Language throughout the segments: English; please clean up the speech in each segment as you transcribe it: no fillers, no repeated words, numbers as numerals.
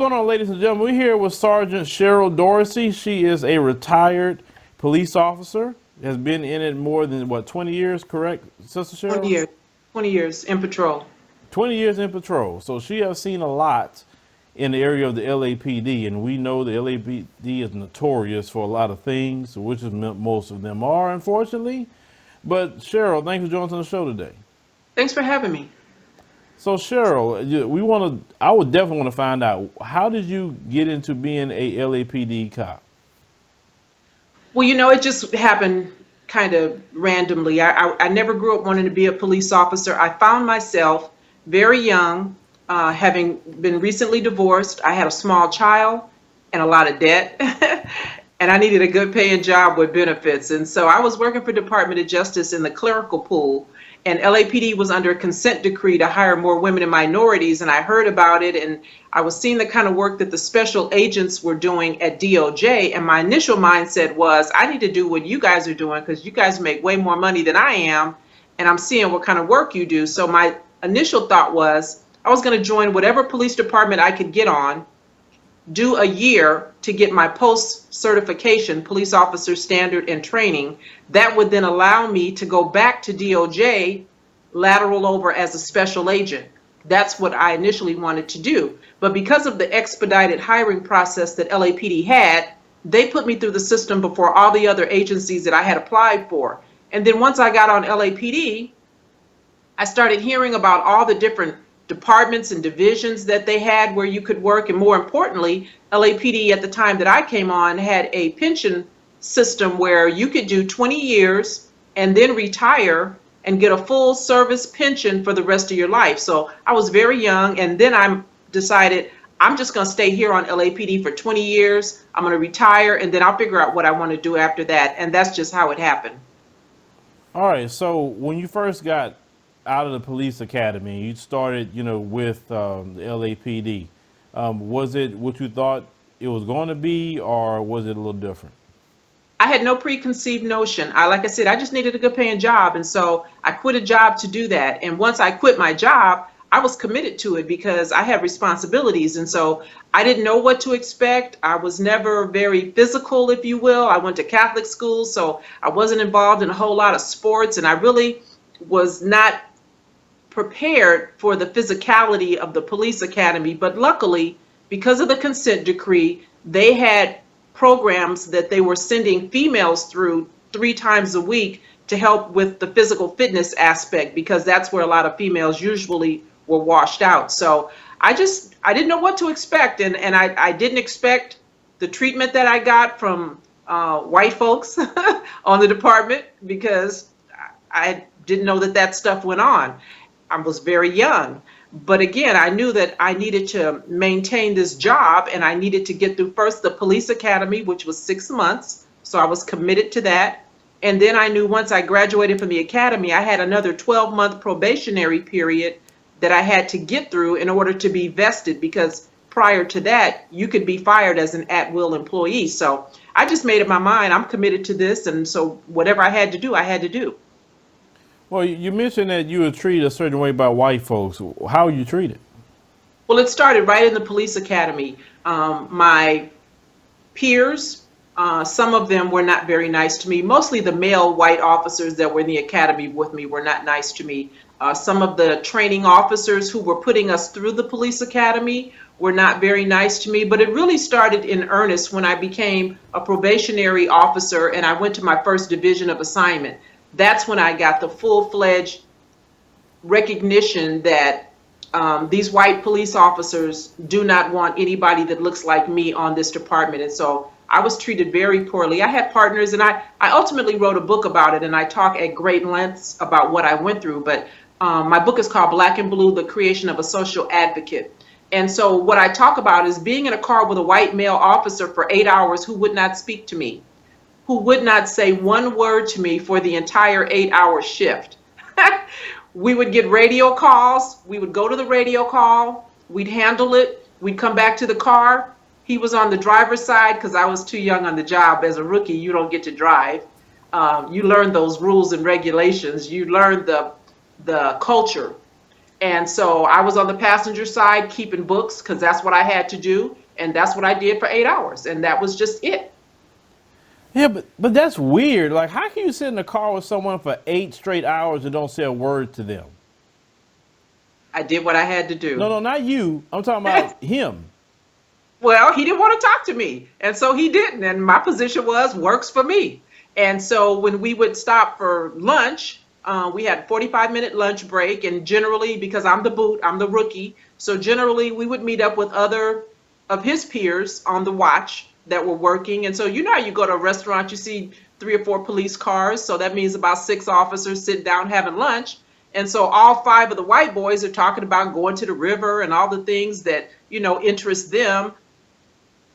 What's going on, ladies and gentlemen? We're here with Sgt Cheryl Dorsey. She is a retired police officer. Has been in it more than, what, 20 years, correct, Sister 20 Cheryl? years. 20 years in patrol. 20 years in patrol. So she has seen a lot in the area of the LAPD, and we know the LAPD is notorious for a lot of things, which is most of them are, unfortunately. But Cheryl, thanks for joining us on the show today. Thanks for having me. So Cheryl, we want to. I would definitely want to find out, how did you get into being a LAPD cop? Well, it just happened kind of randomly. I never grew up wanting to be a police officer. I found myself very young, having been recently divorced. I had a small child and a lot of debt, and I needed a good paying job with benefits. And so I was working for Department of Justice in the clerical pool, and LAPD was under a consent decree to hire more women and minorities. And I heard about it, and I was seeing the kind of work that the special agents were doing at DOJ. And my initial mindset was, I need to do what you guys are doing because you guys make way more money than I am. And I'm seeing what kind of work you do. So my initial thought was I was going to join whatever police department I could get on, do a year to get my post certification, police officer standard and training. That would then allow me to go back to DOJ, lateral over as a special agent. That's what I initially wanted to do. But because of the expedited hiring process that LAPD had, they put me through the system before all the other agencies that I had applied for. And then once I got on LAPD, I started hearing about all the different departments and divisions that they had where you could work. And more importantly, LAPD at the time that I came on had a pension system where you could do 20 years and then retire and get a full service pension for the rest of your life. So I was very young, and then I decided I'm just going to stay here on LAPD for 20 years. I'm going to retire, and then I'll figure out what I want to do after that. And that's just how it happened. All right. So when you first got out of the police academy, you started, with the LAPD. Was it what you thought it was going to be, or was it a little different? I had no preconceived notion. Like I said, I just needed a good paying job. And so I quit a job to do that. And once I quit my job, I was committed to it because I had responsibilities. And so I didn't know what to expect. I was never very physical, if you will. I went to Catholic school, so I wasn't involved in a whole lot of sports. And I really was not prepared for the physicality of the police academy. But luckily, because of the consent decree, they had programs that they were sending females through 3 times a week to help with the physical fitness aspect, because that's where a lot of females usually were washed out. So I didn't know what to expect, and I didn't expect the treatment that I got from white folks on the department, because I didn't know that stuff went on. I was very young. But again, I knew that I needed to maintain this job, and I needed to get through first the police academy, which was 6 months. So I was committed to that. And then I knew once I graduated from the academy, I had another 12-month probationary period that I had to get through in order to be vested, because prior to that, you could be fired as an at-will employee. So I just made up my mind, I'm committed to this. And so whatever I had to do, I had to do. Well, you mentioned that you were treated a certain way by white folks. How were you treated? Well, it started right in the police academy. My peers, some of them were not very nice to me. Mostly the male white officers that were in the academy with me were not nice to me. Some of the training officers who were putting us through the police academy were not very nice to me. But it really started in earnest when I became a probationary officer and I went to my first division of assignment. That's when I got the full-fledged recognition that these white police officers do not want anybody that looks like me on this department. And so I was treated very poorly. I had partners, and I ultimately wrote a book about it, and I talk at great lengths about what I went through. But my book is called Black and Blue, The Creation of a Social Advocate. And so what I talk about is being in a car with a white male officer for 8 hours who would not speak to me, who would not say one word to me for the entire 8-hour shift. We would get radio calls. We would go to the radio call. We'd handle it. We'd come back to the car. He was on the driver's side because I was too young on the job. As a rookie, you don't get to drive. You learn those rules and regulations. You learn the culture. And so I was on the passenger side keeping books because that's what I had to do. And that's what I did for 8 hours. And that was just it. Yeah, but that's weird. Like, how can you sit in the car with someone for 8 straight hours and don't say a word to them? I did what I had to do. No, not you. I'm talking about him. Well, he didn't want to talk to me. And so he didn't. And my position was works for me. And so when we would stop for lunch, we had a 45-minute lunch break. And generally, because I'm the boot, I'm the rookie. So generally, we would meet up with other of his peers on the watch that were working. And so, you know, how you go to a restaurant, you see 3 or 4 police cars. So that means about 6 officers sitting down having lunch. And so all 5 of the white boys are talking about going to the river and all the things that, you know, interest them.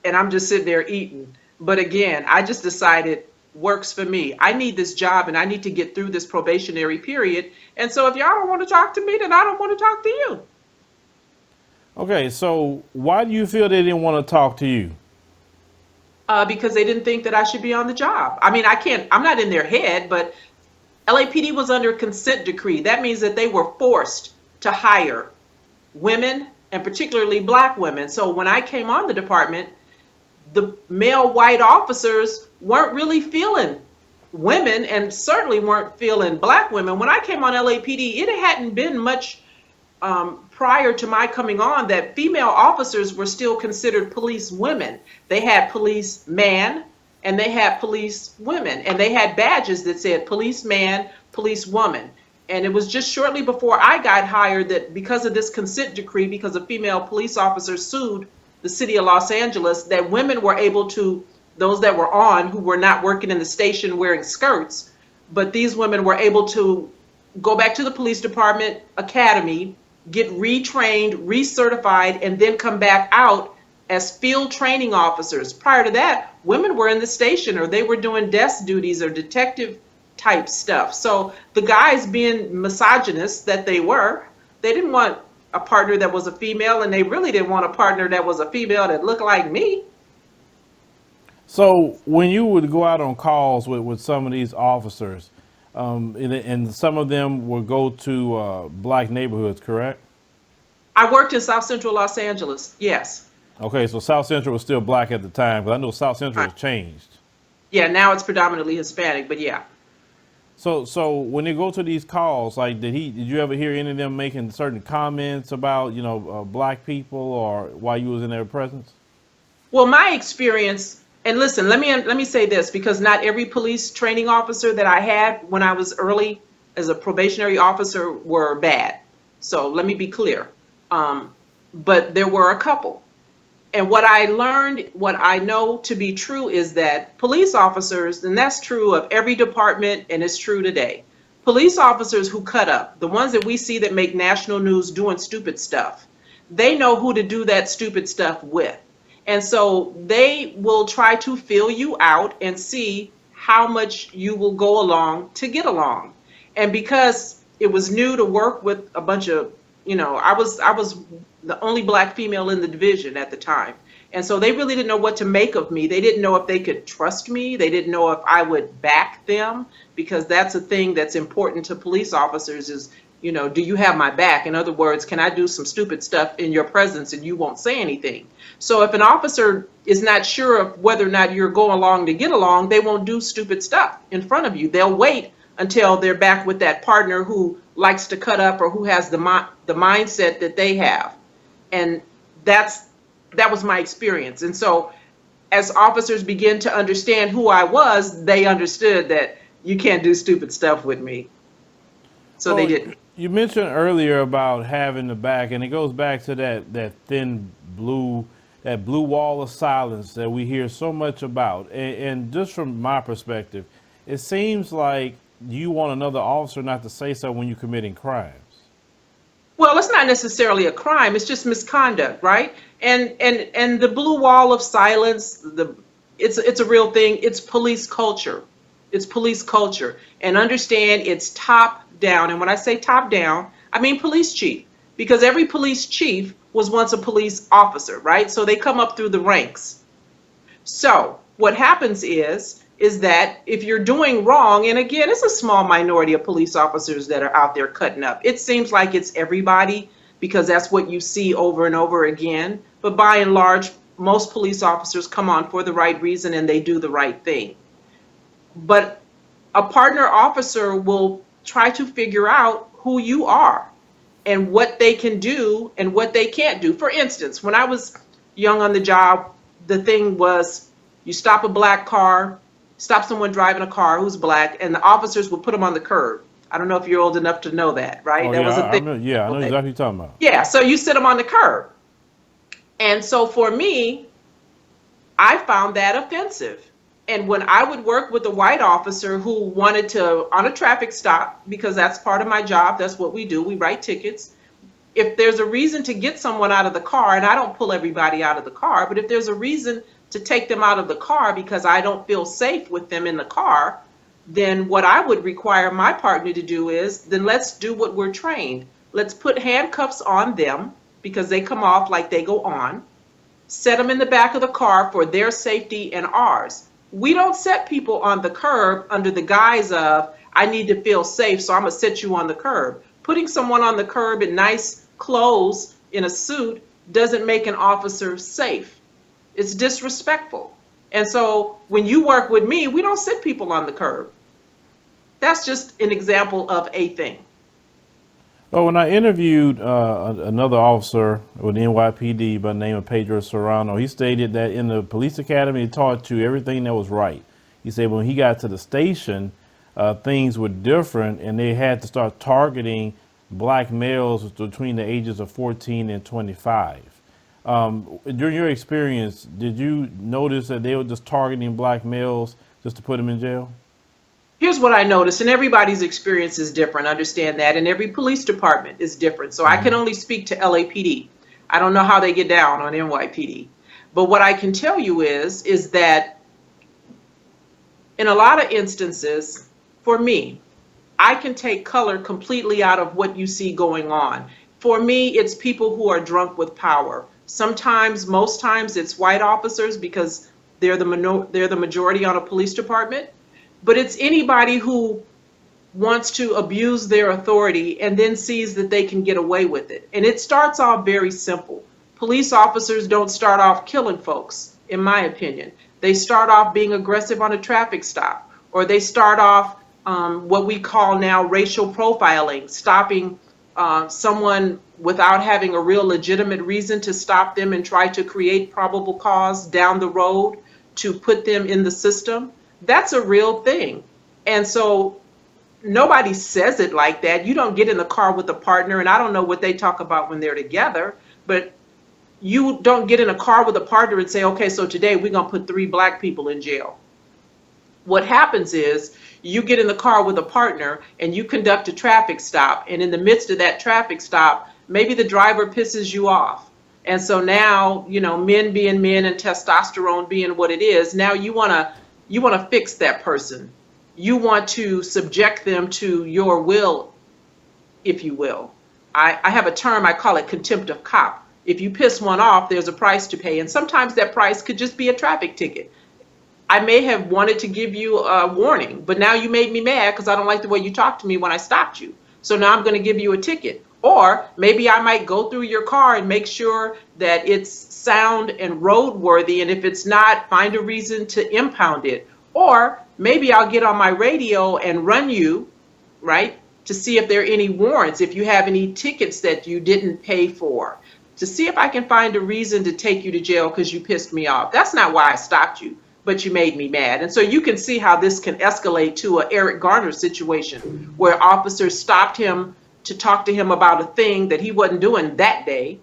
And I'm just sitting there eating. But again, I just decided works for me. I need this job and I need to get through this probationary period. And so if y'all don't want to talk to me, then I don't want to talk to you. Okay, so why do you feel they didn't want to talk to you? Because they didn't think that I should be on the job. I mean, I'm not in their head, but LAPD was under consent decree. That means that they were forced to hire women and particularly black women. So when I came on the department, the male white officers weren't really feeling women and certainly weren't feeling black women. When I came on LAPD, it hadn't been much prior to my coming on that female officers were still considered police women. They had police man and they had police women, and they had badges that said police man, police woman. And it was just shortly before I got hired that because of this consent decree, because a female police officer sued the city of Los Angeles, that women were able to, those that were on who were not working in the station wearing skirts, but these women were able to go back to the police department academy, get retrained, recertified, and then come back out as field training officers. Prior to that, women were in the station or they were doing desk duties or detective type stuff. So the guys, being misogynists that they were, they didn't want a partner that was a female, and they really didn't want a partner that was a female that looked like me. So when you would go out on calls with some of these officers, and some of them would go to black neighborhoods, correct? I worked in South Central Los Angeles, yes. Okay, so South Central was still black at the time, but I know South Central has changed. Yeah, now it's predominantly Hispanic, but yeah. So when they go to these calls, like did you ever hear any of them making certain comments about black people or while you was in their presence? Well, my experience, and listen, let me say this, because not every police training officer that I had when I was early as a probationary officer were bad. So let me be clear. But there were a couple. And what I learned, what I know to be true is that police officers, and that's true of every department and it's true today, police officers who cut up, the ones that we see that make national news doing stupid stuff, they know who to do that stupid stuff with. And so they will try to fill you out and see how much you will go along to get along. And because it was new to work with a bunch of, I was the only black female in the division at the time. And so they really didn't know what to make of me. They didn't know if they could trust me. They didn't know if I would back them, because that's a thing that's important to police officers is, do you have my back? In other words, can I do some stupid stuff in your presence and you won't say anything? So if an officer is not sure of whether or not you're going along to get along, they won't do stupid stuff in front of you. They'll wait until they're back with that partner who likes to cut up or who has the mindset that they have. And that was my experience. And so as officers begin to understand who I was, they understood that you can't do stupid stuff with me. So they didn't. You mentioned earlier about having the back, and it goes back to that thin blue, that blue wall of silence that we hear so much about. And just from my perspective, it seems like you want another officer not to say so when you're committing crimes. Well, it's not necessarily a crime. It's just misconduct, right? And the blue wall of silence, it's a real thing. It's police culture. It's police culture. And understand it's top down. And when I say top down, I mean police chief, because every police chief was once a police officer, right? So they come up through the ranks. So what happens is is that if you're doing wrong, and again, it's a small minority of police officers that are out there cutting up. It seems like it's everybody because that's what you see over and over again. But by and large, most police officers come on for the right reason and they do the right thing. But a partner officer will try to figure out who you are and what they can do and what they can't do. For instance, when I was young on the job, the thing was you stop a black car, stop someone driving a car who's black, and the officers would put them on the curb. I don't know if you're old enough to know that, right? Oh That yeah, was a I thing. remember, yeah, I know exactly what you're talking about. Yeah, so you sit them on the curb. And so for me, I found that offensive. And when I would work with a white officer who wanted to, on a traffic stop, because that's part of my job, that's what we do, we write tickets. If there's a reason to get someone out of the car, and I don't pull everybody out of the car, but if there's a reason to take them out of the car because I don't feel safe with them in the car, then what I would require my partner to do is, then let's do what we're trained. Let's put handcuffs on them because they come off like they go on. Set them in the back of the car for their safety and ours. We don't set people on the curb under the guise of, I need to feel safe, so I'm gonna set you on the curb. Putting someone on the curb in nice clothes in a suit doesn't make an officer safe. It's disrespectful. And so when you work with me, we don't sit people on the curb. That's just an example of a thing. Well, when I interviewed another officer with the NYPD by the name of Pedro Serrano, he stated that in the police academy, he taught you everything that was right. He said when he got to the station, things were different, and they had to start targeting black males between the ages of 14 and 25. During your experience, did you notice that they were just targeting black males just to put them in jail? Here's what I noticed, and everybody's experience is different, understand that, and every police department is different. So I can only speak to LAPD. I don't know how they get down on NYPD. But what I can tell you is that in a lot of instances, for me, I can take color completely out of what you see going on. For me, it's people who are drunk with power. Sometimes, most times, it's white officers because they're the majority on a police department. But it's anybody who wants to abuse their authority and then sees that they can get away with it. And it starts off very simple. Police officers don't start off killing folks, in my opinion. They start off being aggressive on a traffic stop, or they start off what we call now racial profiling, stopping someone without having a real legitimate reason to stop them and try to create probable cause down the road to put them in the system. That's a real thing. And so nobody says it like that. You don't get in the car with a partner, and I don't know what they talk about when they're together, but you don't get in a car with a partner and say, okay, so today we're going to put 3 black people in jail. What happens is you get in the car with a partner and you conduct a traffic stop, and in the midst of that traffic stop, maybe the driver pisses you off. And so now, you know, men being men and testosterone being what it is, now you want to fix that person. You want to subject them to your will, if you will. I have a term, I call it contempt of cop. If you piss one off, there's a price to pay. And sometimes that price could just be a traffic ticket. I may have wanted to give you a warning, but now you made me mad because I don't like the way you talked to me when I stopped you. So now I'm going to give you a ticket. Or maybe I might go through your car and make sure that it's sound and roadworthy. And if it's not, find a reason to impound it. Or maybe I'll get on my radio and run you, right, to see if there are any warrants, if you have any tickets that you didn't pay for, to see if I can find a reason to take you to jail because you pissed me off. That's not why I stopped you, but you made me mad. And so you can see how this can escalate to a Eric Garner situation where officers stopped him to talk to him about a thing that he wasn't doing that day.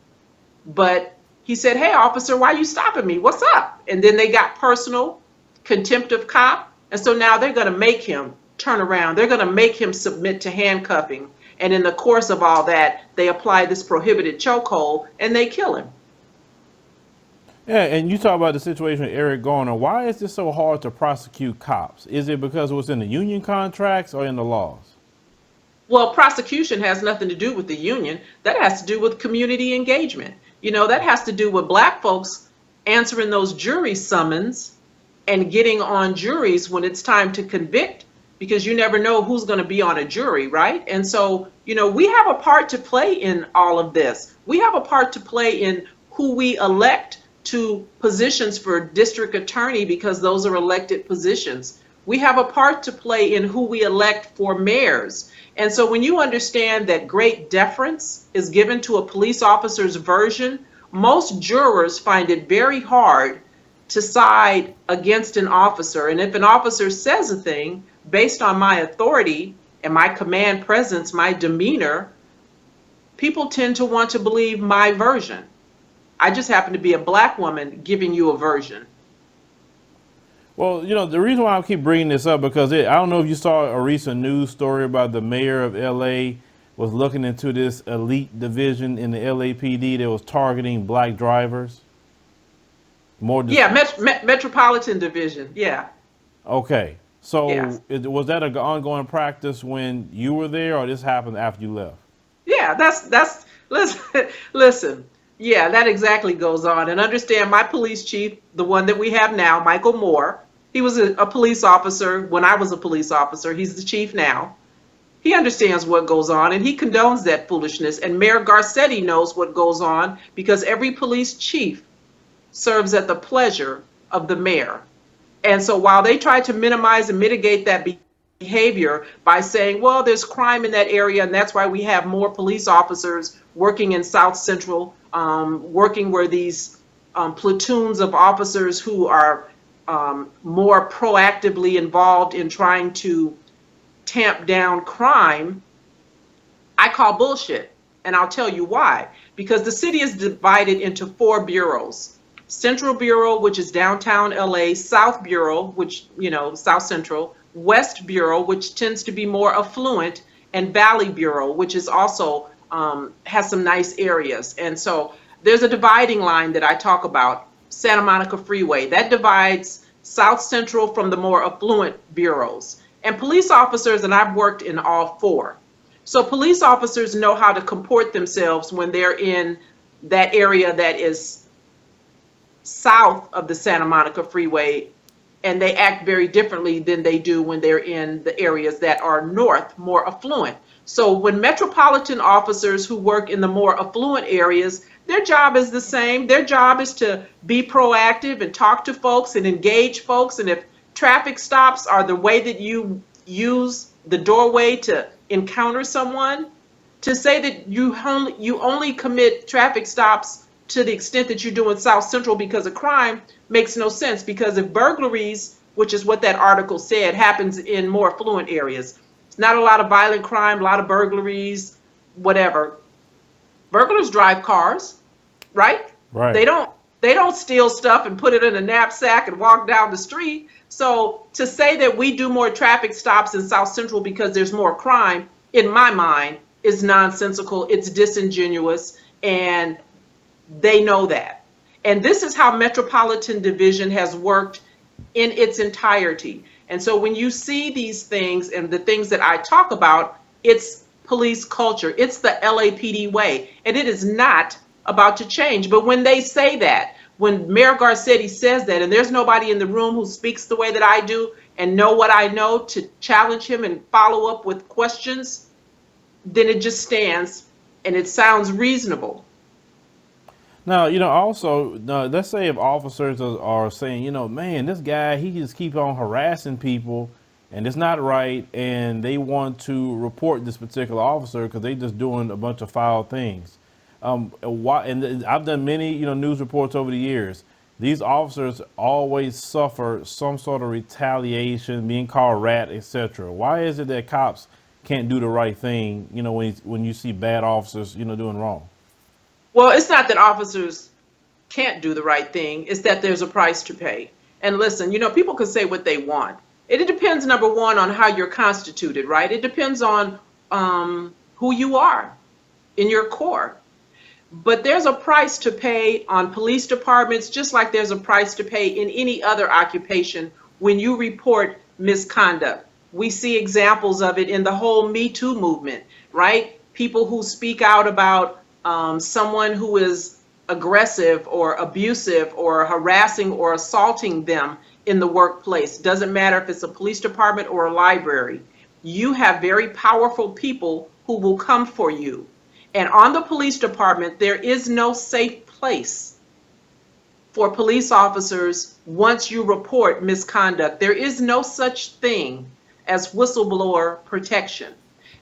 But he said, hey, officer, why are you stopping me? What's up? And then they got personal, contempt of cop. And so now they're going to make him turn around. They're going to make him submit to handcuffing. And in the course of all that, they apply this prohibited chokehold and they kill him. Yeah, and you talk about the situation with Eric Garner. Why is this so hard to prosecute cops? Is it because it was in the union contracts or in the laws? Well, prosecution has nothing to do with the union. That has to do with community engagement. You know, that has to do with black folks answering those jury summons and getting on juries when it's time to convict, because you never know who's going to be on a jury, right? And so, we have a part to play in all of this. We have a part to play in who we elect to positions for district attorney, because those are elected positions. We have a part to play in who we elect for mayors. And so when you understand that great deference is given to a police officer's version, most jurors find it very hard to side against an officer. And if an officer says a thing based on my authority and my command presence, my demeanor, people tend to want to believe my version. I just happen to be a Black woman giving you a version. Well, the reason why I keep bringing this up, because I don't know if you saw a recent news story about the mayor of LA was looking into this elite division in the LAPD that was targeting Black drivers. Yeah, Metropolitan Division. Yeah. Okay. So Yes. was that an ongoing practice when you were there, or this happened after you left? Yeah, that's listen. Yeah, that exactly goes on. And understand, my police chief, the one that we have now, Michael Moore, he was a police officer when I was a police officer. He's the chief now. He understands what goes on and he condones that foolishness. And Mayor Garcetti knows what goes on, because every police chief serves at the pleasure of the mayor. And so while they try to minimize and mitigate that behavior by saying, well, there's crime in that area and that's why we have more police officers working in South Central, working where these platoons of officers who are more proactively involved in trying to tamp down crime, I call bullshit. And I'll tell you why. Because the city is divided into 4 bureaus. Central Bureau, which is downtown LA, South Bureau, which, South Central, West Bureau, which tends to be more affluent, and Valley Bureau, which is also has some nice areas. And so there's a dividing line that I talk about, Santa Monica Freeway, that divides South Central from the more affluent bureaus. And police officers, and I've worked in all 4. So police officers know how to comport themselves when they're in that area that is south of the Santa Monica Freeway, and they act very differently than they do when they're in the areas that are north, more affluent. So when metropolitan officers who work in the more affluent areas, their job is the same. Their job is to be proactive and talk to folks and engage folks. And if traffic stops are the way that you use the doorway to encounter someone, to say that you only commit traffic stops to the extent that you're doing South Central because of crime makes no sense. Because if burglaries, which is what that article said, happens in more affluent areas, it's not a lot of violent crime, a lot of burglaries, whatever. Burglars drive cars, right? Right. They don't steal stuff and put it in a knapsack and walk down the street. So to say that we do more traffic stops in South Central because there's more crime, in my mind, is nonsensical. It's disingenuous, and they know that. And this is how Metropolitan Division has worked in its entirety. And so when you see these things and the things that I talk about, it's police culture. It's the LAPD way. And it is not about to change. But when they say that, when Mayor Garcetti says that, and there's nobody in the room who speaks the way that I do and know what I know to challenge him and follow up with questions, then it just stands and it sounds reasonable. Now, also, let's say if officers are saying, man, this guy, he just keeps on harassing people and it's not right, and they want to report this particular officer because they just doing a bunch of foul things. And I've done many, news reports over the years. These officers always suffer some sort of retaliation, being called rat, etc. Why is it that cops can't do the right thing, when you see bad officers, doing wrong? Well, it's not that officers can't do the right thing. It's that there's a price to pay. And listen, people can say what they want. It depends, number one, on how you're constituted, right? It depends on who you are in your core. But there's a price to pay on police departments, just like there's a price to pay in any other occupation when you report misconduct. We see examples of it in the whole Me Too movement, right? People who speak out about someone who is aggressive or abusive or harassing or assaulting them in the workplace. Doesn't matter if it's a police department or a library. You have very powerful people who will come for you. And on the police department, there is no safe place for police officers once you report misconduct. There is no such thing as whistleblower protection.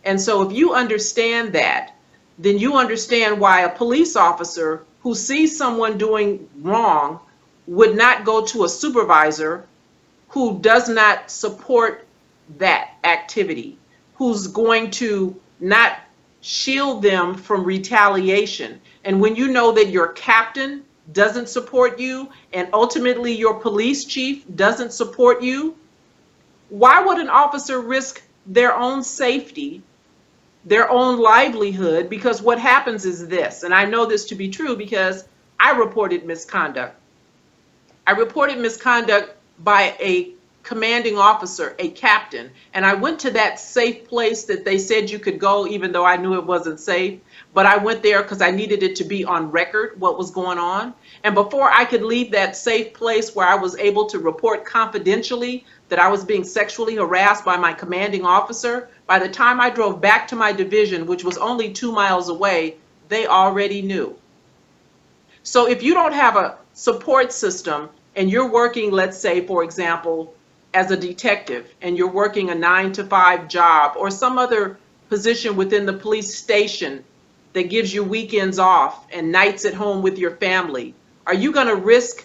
And so if you understand that, then you understand why a police officer who sees someone doing wrong would not go to a supervisor who does not support that activity, who's going to not shield them from retaliation. And when you know that your captain doesn't support you and ultimately your police chief doesn't support you, why would an officer risk their own safety, their own livelihood? Because what happens is this, and I know this to be true because I reported misconduct. I reported misconduct by a commanding officer, a captain, and I went to that safe place that they said you could go even though I knew it wasn't safe. But I went there because I needed it to be on record what was going on. And before I could leave that safe place where I was able to report confidentially that I was being sexually harassed by my commanding officer, by the time I drove back to my division, which was only 2 miles away, they already knew. So if you don't have a support system and you're working, let's say, for example, as a detective and you're working a 9-to-5 job or some other position within the police station that gives you weekends off and nights at home with your family, are you going to risk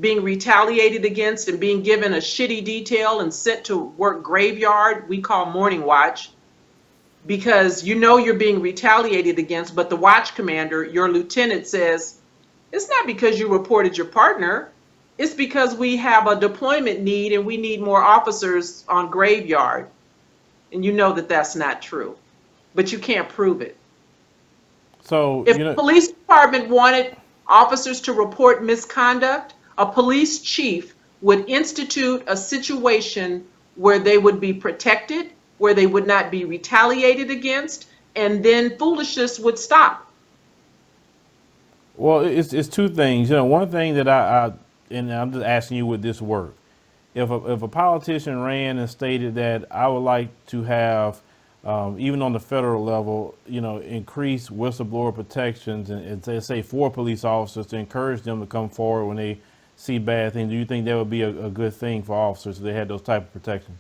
being retaliated against and being given a shitty detail and sent to work graveyard, we call morning watch, because you know you're being retaliated against, but the watch commander, your lieutenant, says, it's not because you reported your partner, it's because we have a deployment need and we need more officers on graveyard. And you know that that's not true, but you can't prove it. So, If the police department wanted officers to report misconduct, a police chief would institute a situation where they would be protected, where they would not be retaliated against, and then foolishness would stop. well, it's two things. One thing that and I'm just asking you, would this work? If a politician ran and stated that I would like to have, even on the federal level, increase whistleblower protections and say for police officers to encourage them to come forward when they see bad things, do you think that would be a good thing for officers if they had those type of protections?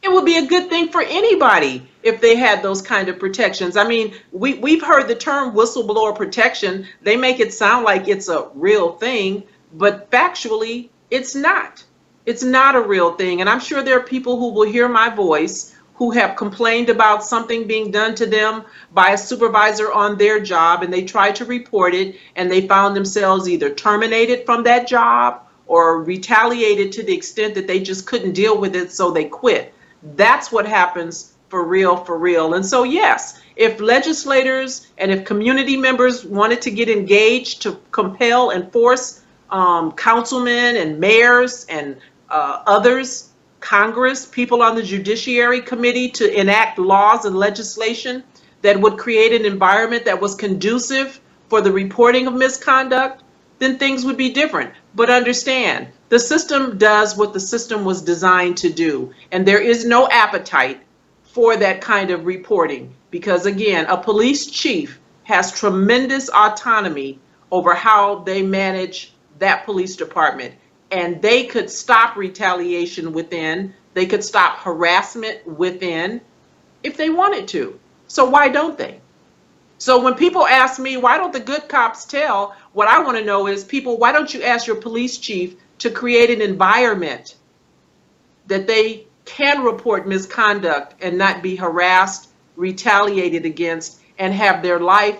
It would be a good thing for anybody if they had those kind of protections. I mean, we've heard the term whistleblower protection. They make it sound like it's a real thing, but factually, it's not. It's not a real thing. And I'm sure there are people who will hear my voice who have complained about something being done to them by a supervisor on their job, and they tried to report it, and they found themselves either terminated from that job or retaliated to the extent that they just couldn't deal with it, so they quit. That's what happens for real, for real. And so, yes, if legislators and if community members wanted to get engaged to compel and force councilmen and mayors and others, Congress, people on the Judiciary Committee to enact laws and legislation that would create an environment that was conducive for the reporting of misconduct, then things would be different. But understand, the system does what the system was designed to do, and there is no appetite for that kind of reporting because, again, a police chief has tremendous autonomy over how they manage that police department, and they could stop retaliation within, they could stop harassment within if they wanted to. So why don't they? So when people ask me, why don't the good cops tell? What I want to know is, people, why don't you ask your police chief to create an environment that they can report misconduct and not be harassed, retaliated against, and have their life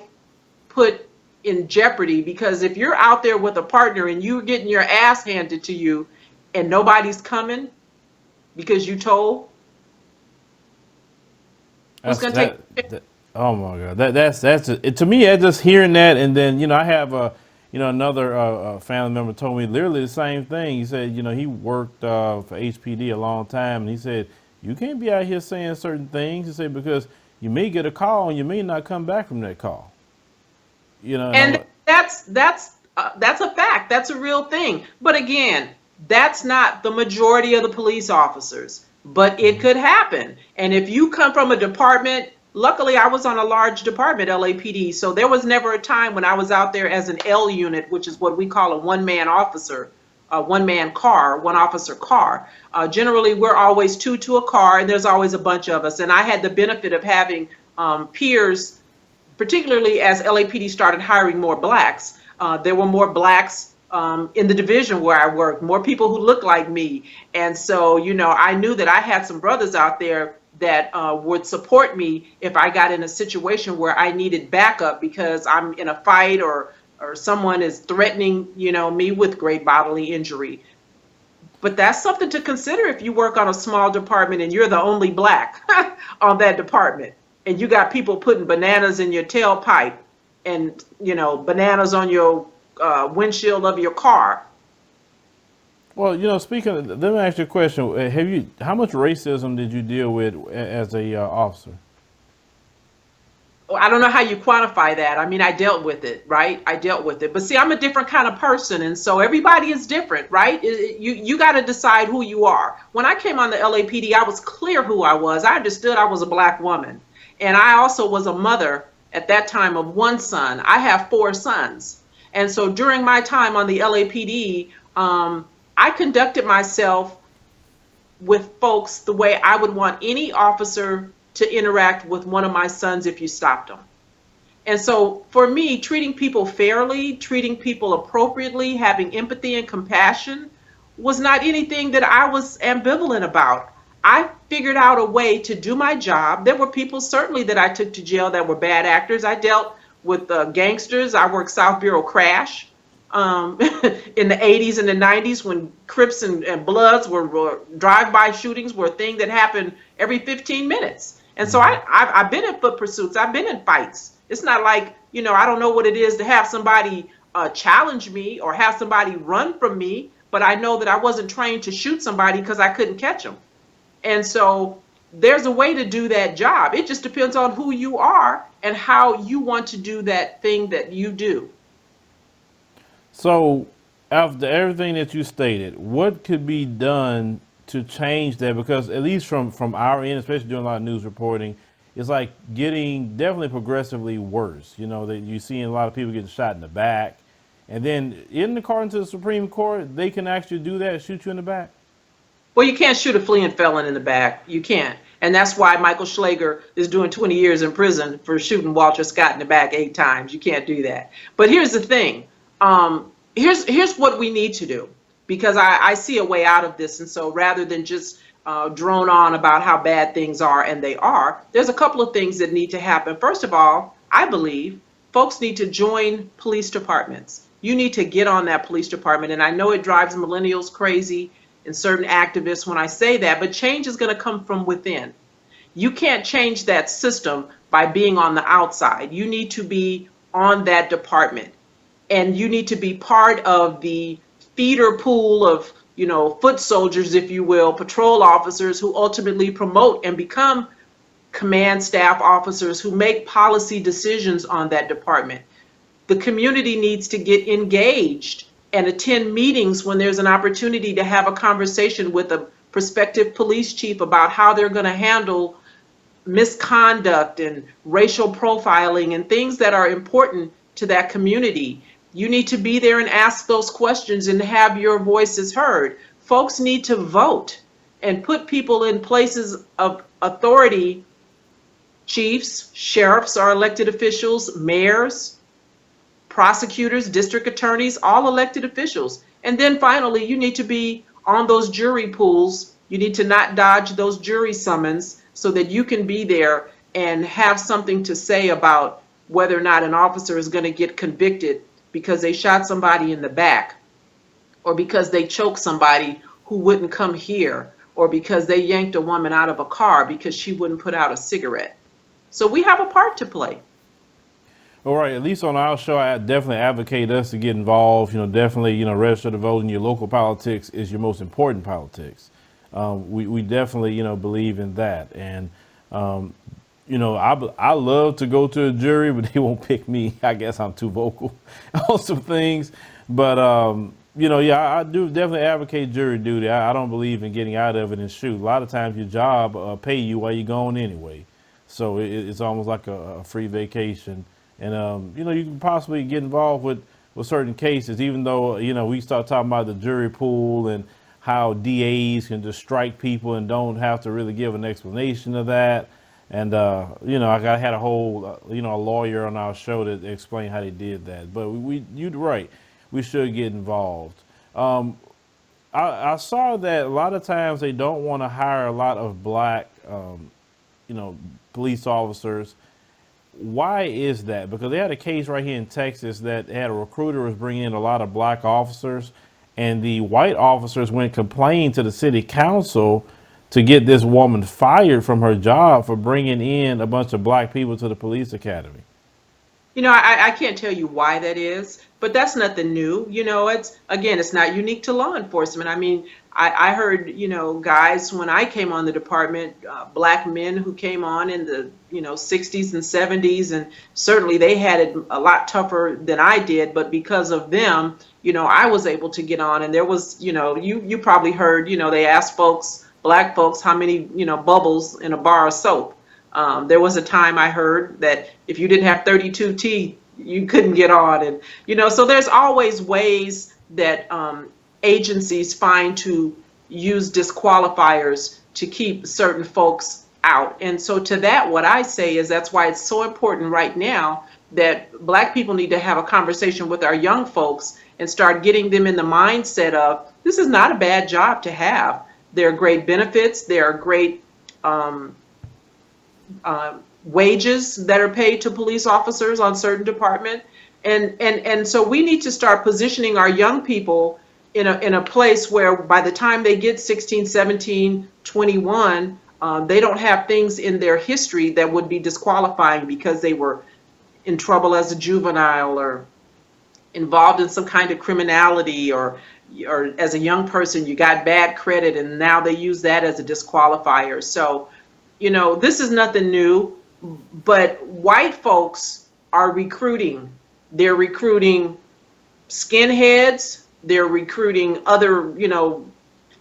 put in jeopardy? Because if you're out there with a partner and you're getting your ass handed to you and nobody's coming because you told, who's going to take? Oh my God, that's to me. Just hearing that, and then I have another family member told me literally the same thing. He said he worked for HPD a long time, and he said you can't be out here saying certain things. He said because you may get a call and you may not come back from that call. And that's a fact. That's a real thing. But again, That's not the majority of the police officers, but it could happen. And if you come from a department, luckily I was on a large department, LAPD, so there was never a time when I was out there as an L unit, which is what we call a one-man officer, a one-man car, one officer car. Generally, we're always two to a car, and there's always a bunch of us. And I had the benefit of having peers, particularly as LAPD started hiring more blacks. There were more blacks in the division where I worked, more people who looked like me. And so, you know, I knew that I had some brothers out there that would support me if I got in a situation where I needed backup because I'm in a fight or someone is threatening, you know, me with great bodily injury. But that's something to consider if you work on a small department and you're the only black on that department, and you got people putting bananas in your tailpipe and, you know, bananas on your windshield of your car. Well, you know, speaking of, let me ask you a question. How much racism did you deal with as a officer? I don't know how you quantify that. I mean, I dealt with it, right? I dealt with it. But see, I'm a different kind of person, and so everybody is different, right? You got to decide who you are. When I came on the LAPD, I was clear who I was. I understood I was a black woman. And I also was a mother at that time of one son. I have 4 sons. And so during my time on the LAPD, I conducted myself with folks the way I would want any officer to interact with one of my sons if you stopped them. And so for me, treating people fairly, treating people appropriately, having empathy and compassion was not anything that I was ambivalent about. I figured out a way to do my job. There were people certainly that I took to jail that were bad actors. I dealt with gangsters. I worked South Bureau Crash in the 80s and the 90s when Crips and Bloods were drive-by shootings were a thing that happened every 15 minutes. And so I've been in foot pursuits. I've been in fights. It's not like, you know, I don't know what it is to have somebody challenge me or have somebody run from me, but I know that I wasn't trained to shoot somebody because I couldn't catch them. And so there's a way to do that job. It just depends on who you are and how you want to do that thing that you do. So, after everything that you stated, what could be done to change that? Because at least from our end, especially doing a lot of news reporting, it's like getting definitely progressively worse. You know, that you're seeing a lot of people getting shot in the back. And then, according to the Supreme Court, they can actually do that, shoot you in the back. Well, you can't shoot a fleeing felon in the back. You can't. And that's why Michael Schlager is doing 20 years in prison for shooting Walter Scott in the back 8 times. You can't do that. But here's the thing. Here's what we need to do, because I see a way out of this. And so rather than just drone on about how bad things are, and they are, there's a couple of things that need to happen. First of all, I believe folks need to join police departments. You need to get on that police department. And I know it drives millennials crazy and certain activists when I say that, but change is going to come from within. You can't change that system by being on the outside. You need to be on that department, and you need to be part of the feeder pool of, you know, foot soldiers, if you will, patrol officers who ultimately promote and become command staff officers who make policy decisions on that department. The community needs to get engaged and attend meetings when there's an opportunity to have a conversation with a prospective police chief about how they're going to handle misconduct and racial profiling and things that are important to that community. You need to be there and ask those questions and have your voices heard. Folks need to vote and put people in places of authority. Chiefs, sheriffs are elected officials, mayors, prosecutors, district attorneys, all elected officials. And then finally, you need to be on those jury pools. You need to not dodge those jury summons so that you can be there and have something to say about whether or not an officer is going to get convicted because they shot somebody in the back, or because they choked somebody who wouldn't come here, or because they yanked a woman out of a car because she wouldn't put out a cigarette. So we have a part to play. All right, at least on our show, I definitely advocate us to get involved. You know, definitely, you know, register to vote in your local politics is your most important politics. We definitely, you know, believe in that. And, you know, I love to go to a jury, but they won't pick me. I guess I'm too vocal on some things. But, Yeah, I do definitely advocate jury duty. I don't believe in getting out of it and shoot. A lot of times your job pay you while you're going anyway, so it's almost like a free vacation. And you can possibly get involved with certain cases, even though we start talking about the jury pool and how DAs can just strike people and don't have to really give an explanation of that. And I had a whole a lawyer on our show that explained how they did that. But you're right, we should get involved. I saw that a lot of times they don't want to hire a lot of black, police officers. Why is that? Because they had a case right here in Texas that had a recruiter was bringing in a lot of black officers, and the white officers went complaining to the city council to get this woman fired from her job for bringing in a bunch of black people to the police academy. I can't tell you why that is, but that's nothing new. It's not unique to law enforcement. I mean, I heard, guys when I came on the department, black men who came on in the, 60s and 70s, and certainly they had it a lot tougher than I did, but because of them, I was able to get on. And there was, you probably heard, they asked black folks, how many, bubbles in a bar of soap. There was a time I heard that if you didn't have 32 teeth, you couldn't get on. And, so there's always ways that agencies find to use disqualifiers to keep certain folks out. And so to that, what I say is that's why it's so important right now that black people need to have a conversation with our young folks and start getting them in the mindset of this is not a bad job to have. There are great benefits. There are great wages that are paid to police officers on certain department. And so we need to start positioning our young people in a place where by the time they get 16, 17, 21, they don't have things in their history that would be disqualifying because they were in trouble as a juvenile or involved in some kind of criminality, or as a young person you got bad credit and now they use that as a disqualifier. So this is nothing new, but white folks are recruiting. They're recruiting skinheads. They're recruiting other,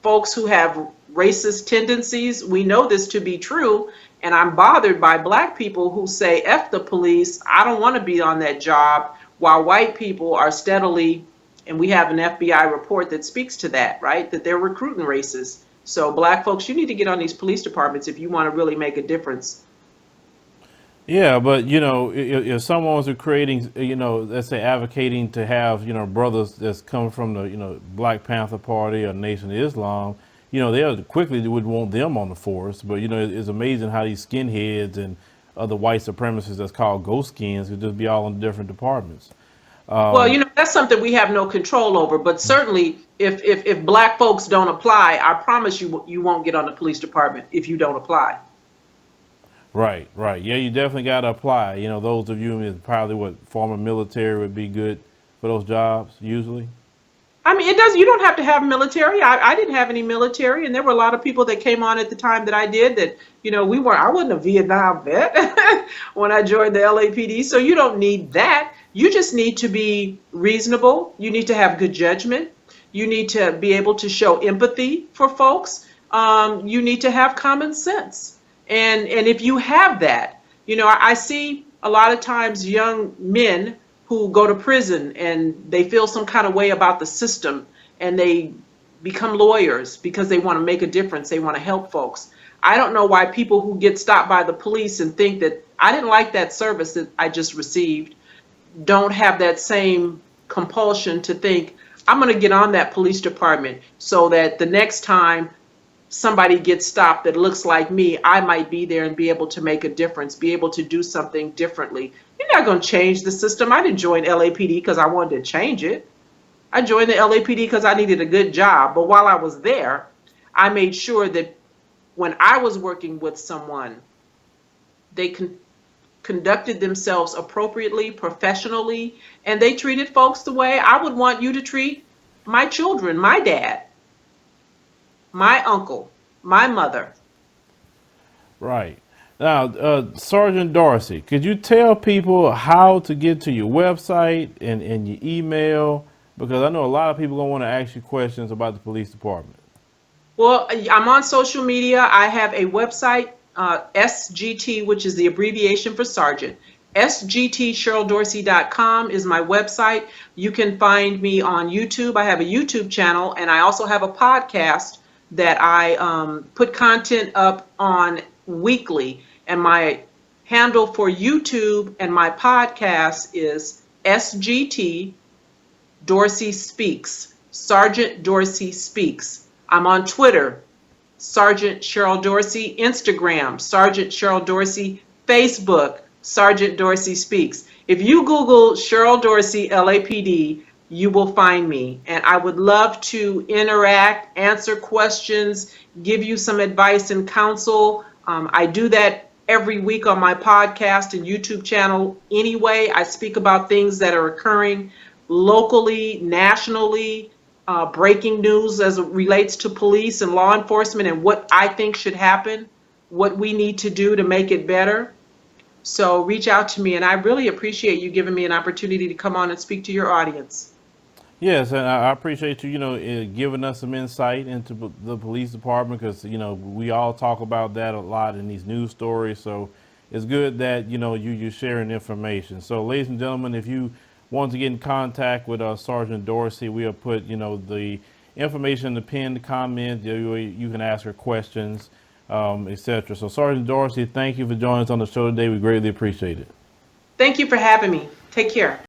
folks who have racist tendencies. We know this to be true. And I'm bothered by black people who say, F the police, I don't want to be on that job, while white people are steadily, and we have an FBI report that speaks to that, right? That they're recruiting racists. So black folks, you need to get on these police departments if you want to really make a difference. Yeah, but if someone was creating, let's say advocating to have, brothers that's come from the, Black Panther Party or Nation of Islam, they quickly would want them on the force. But it's amazing how these skinheads and other white supremacists that's called ghost skins could just be all in different departments. Well, that's something we have no control over. But certainly, if black folks don't apply, I promise you won't get on the police department if you don't apply. Right. Yeah, you definitely got to apply. Those of you in probably former military would be good for those jobs usually. I mean, you don't have to have military. I didn't have any military, and there were a lot of people that came on at the time that I did that, I wasn't a Vietnam vet when I joined the LAPD. So you don't need that. You just need to be reasonable. You need to have good judgment. You need to be able to show empathy for folks. You need to have common sense. And if you have that, I see a lot of times young men who go to prison and they feel some kind of way about the system and they become lawyers because they want to make a difference. They want to help folks. I don't know why people who get stopped by the police and think that I didn't like that service that I just received don't have that same compulsion to think I'm going to get on that police department so that the next time somebody gets stopped that looks like me, I might be there and be able to make a difference, be able to do something differently. You're not going to change the system. I didn't join LAPD because I wanted to change it. I joined the LAPD because I needed a good job. But while I was there, I made sure that when I was working with someone, they conducted themselves appropriately, professionally, and they treated folks the way I would want you to treat my children, my dad, my uncle, my mother. Right. Now, Sergeant Dorsey, could you tell people how to get to your website and your email Because I know a lot of people gonna want to ask you questions about the police department. Well, I'm on social media. I have a website, SGT, which is the abbreviation for Sergeant. SGTCherylDorsey.com is my website. You can find me on YouTube. I have a YouTube channel, and I also have a podcast that I put content up on weekly. And my handle for YouTube and my podcast is SGT Dorsey Speaks, Sergeant Dorsey Speaks. I'm on Twitter, Sgt Cheryl Dorsey, Instagram, Sgt Cheryl Dorsey, Facebook, Sgt Dorsey Speaks. If you Google Cheryl Dorsey, LAPD, you will find me. And I would love to interact, answer questions, give you some advice and counsel. I do that every week on my podcast and YouTube channel anyway. I speak about things that are occurring locally, nationally, breaking news as it relates to police and law enforcement and what I think should happen, what we need to do to make it better. So reach out to me, and I really appreciate you giving me an opportunity to come on and speak to your audience. Yes, and I appreciate you, giving us some insight into the police department, because we all talk about that a lot in these news stories. So it's good that you're sharing information. So, ladies and gentlemen, if you want to get in contact with Sergeant Dorsey, we'll put the information in the pinned comment. You can ask her questions, etc. So, Sergeant Dorsey, thank you for joining us on the show today. We greatly appreciate it. Thank you for having me. Take care.